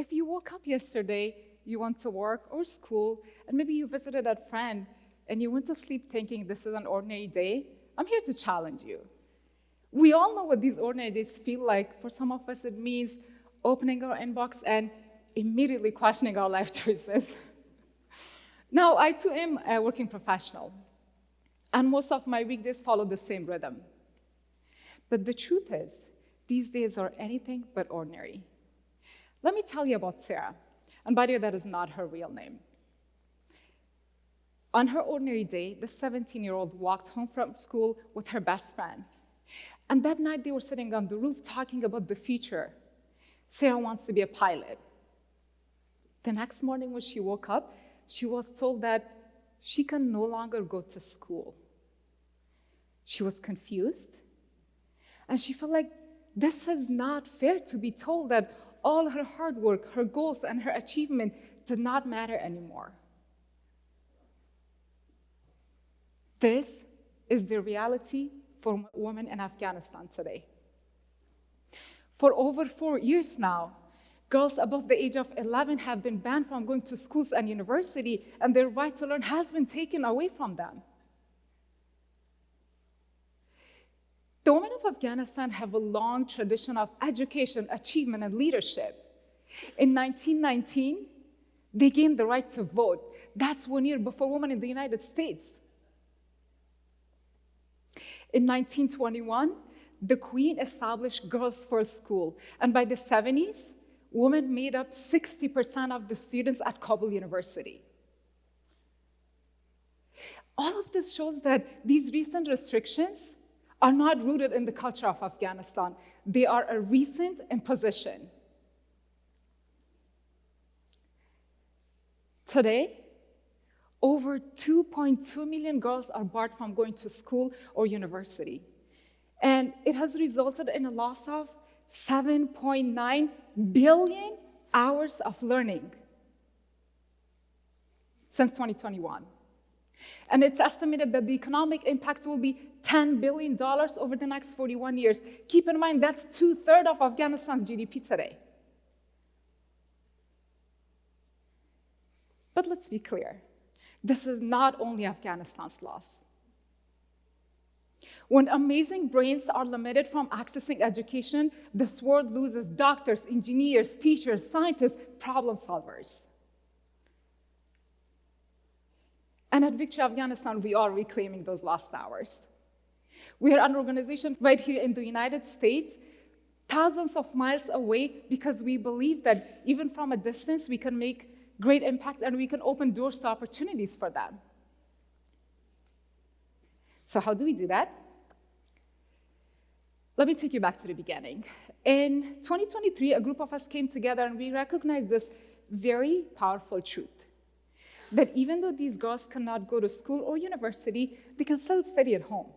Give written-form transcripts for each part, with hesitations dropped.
If you woke up yesterday, you went to work or school, and maybe you visited a friend, and you went to sleep thinking this is an ordinary day, I'm here to challenge you. We all know what these ordinary days feel like. For some of us, it means opening our inbox and immediately questioning our life choices. Now, I too am a working professional, and most of my weekdays follow the same rhythm. But the truth is, these days are anything but ordinary. Let me tell you about Sarah. And by the way, that is not her real name. On her ordinary day, the 17-year-old walked home from school with her best friend. And that night, they were sitting on the roof talking about the future. Sarah wants to be a pilot. The next morning when she woke up, she was told that she can no longer go to school. She was confused, and she felt like this is not fair to be told that all her hard work, her goals, and her achievement did not matter anymore. This is the reality for women in Afghanistan today. For over 4 years now, girls above the age of 11 have been banned from going to schools and university, and their right to learn has been taken away from them. The women of Afghanistan have a long tradition of education, achievement, and leadership. In 1919, they gained the right to vote. That's 1 year before women in the United States. In 1921, the Queen established Girls First School, and by the 70s, women made up 60% of the students at Kabul University. All of this shows that these recent restrictions are not rooted in the culture of Afghanistan. They are a recent imposition. Today, over 2.2 million girls are barred from going to school or university. And it has resulted in a loss of 7.9 billion hours of learning since 2021. And it's estimated that the economic impact will be $10 billion over the next 41 years. Keep in mind, that's 2/3 of Afghanistan's GDP today. But let's be clear, this is not only Afghanistan's loss. When amazing brains are limited from accessing education, this world loses doctors, engineers, teachers, scientists, problem solvers. And at Victory Afghanistan, we are reclaiming those lost hours. We are an organization right here in the United States, thousands of miles away, because we believe that even from a distance, we can make great impact and we can open doors to opportunities for them. So how do we do that? Let me take you back to the beginning. In 2023, a group of us came together and we recognized this very powerful truth, that even though these girls cannot go to school or university, they can still study at home.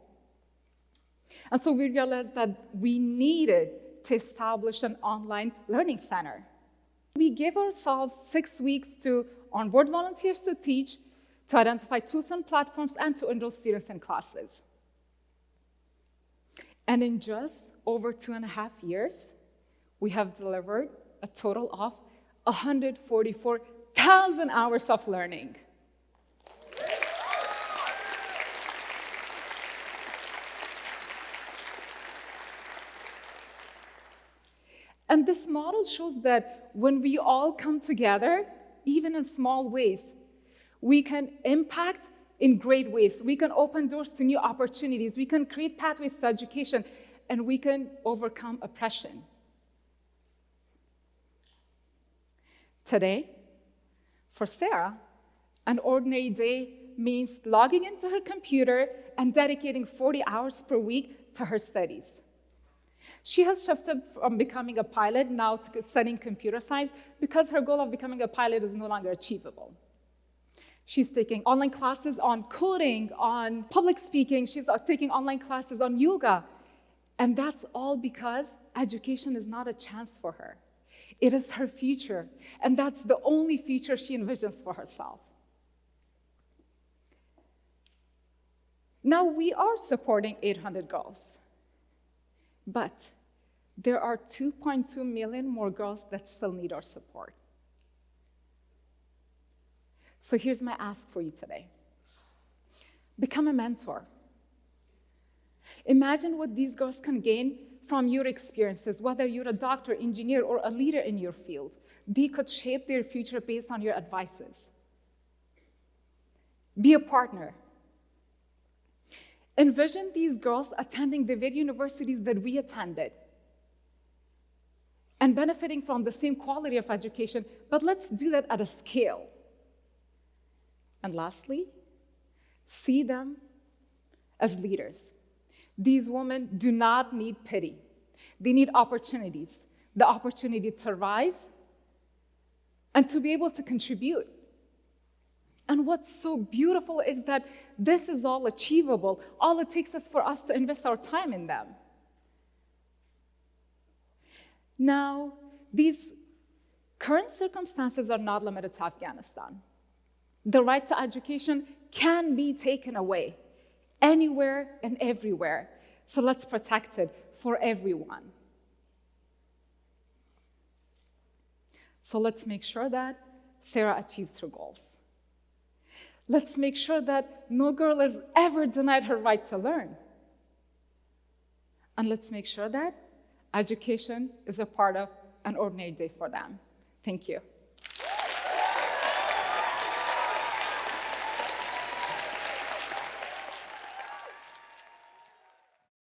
And so we realized that we needed to establish an online learning center. We gave ourselves 6 weeks to onboard volunteers to teach, to identify tools and platforms, and to enroll students in classes. And in just over 2.5 years, we have delivered a total of 144,000 hours of learning. And this model shows that when we all come together, even in small ways, we can impact in great ways. We can open doors to new opportunities. We can create pathways to education, and we can overcome oppression. Today, for Sarah, an ordinary day means logging into her computer and dedicating 40 hours per week to her studies. She has shifted from becoming a pilot now to studying computer science because her goal of becoming a pilot is no longer achievable. She's taking online classes on coding, on public speaking. She's taking online classes on yoga. And that's all because education is not a chance for her. It is her future. And that's the only future she envisions for herself. Now, we are supporting 800 girls. But there are 2.2 million more girls that still need our support. So here's my ask for you today. Become a mentor. Imagine what these girls can gain from your experiences, whether you're a doctor, engineer, or a leader in your field. They could shape their future based on your advices. Be a partner. Envision these girls attending the very universities that we attended and benefiting from the same quality of education, but let's do that at a scale. And lastly, see them as leaders. These women do not need pity. They need opportunities, the opportunity to rise and to be able to contribute. And what's so beautiful is that this is all achievable. All it takes is for us to invest our time in them. Now, these current circumstances are not limited to Afghanistan. The right to education can be taken away anywhere and everywhere. So let's protect it for everyone. So let's make sure that Sarah achieves her goals. Let's make sure that no girl is ever denied her right to learn. And let's make sure that education is a part of an ordinary day for them. Thank you.